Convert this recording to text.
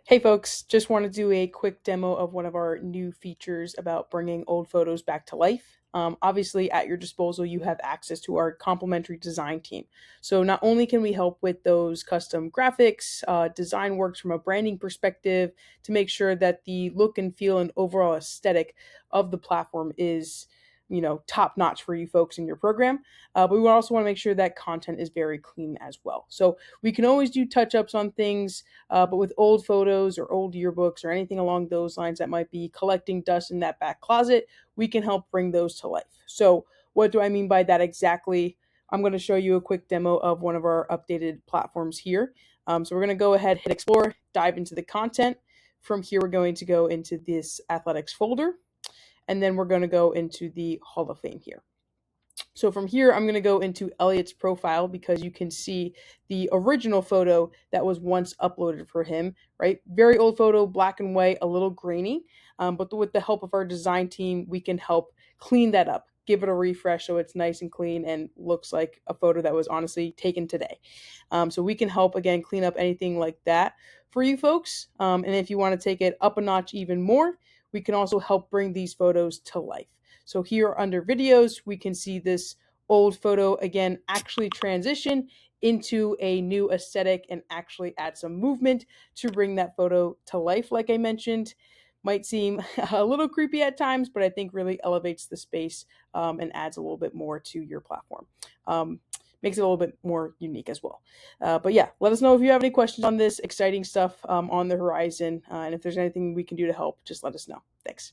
Hey folks, just want to do a quick demo of one of our new features about bringing old photos back to life. Obviously, at your disposal, you have access to our complimentary design team. So, not only can we help with those custom graphics, design works from a branding perspective to make sure that the look and feel and overall aesthetic of the platform is top notch for you folks in your program, but we also want to make sure that content is very clean as well. So we can always do touch ups on things, but with old photos or old yearbooks or anything along those lines that might be collecting dust in that back closet, we can help bring those to life. So, what do I mean by that exactly? I'm going to show you a quick demo of one of our updated platforms here. So, we're going to go ahead, hit explore, dive into the content. From here, we're going to go into this athletics folder, and then we're going to go into the Hall of Fame here. So from here, I'm going to go into Elliot's profile because you can see the original photo that was once uploaded for him, right? Very old photo, black and white, a little grainy. But with the help of our design team, we can help clean that up, give it a refresh so it's nice and clean and looks like a photo that was honestly taken today. So we can help, again, clean up anything like that for you folks. And if you want to take it up a notch even more, we can also help bring these photos to life. So here under videos, we can see this old photo again actually transition into a new aesthetic and actually add some movement to bring that photo to life. Like I mentioned, might seem a little creepy at times, but I think really elevates the space and adds a little bit more to your platform. Makes it a little bit more unique as well. But yeah, let us know if you have any questions on this exciting stuff on the horizon. And if there's anything we can do to help, just let us know. Thanks.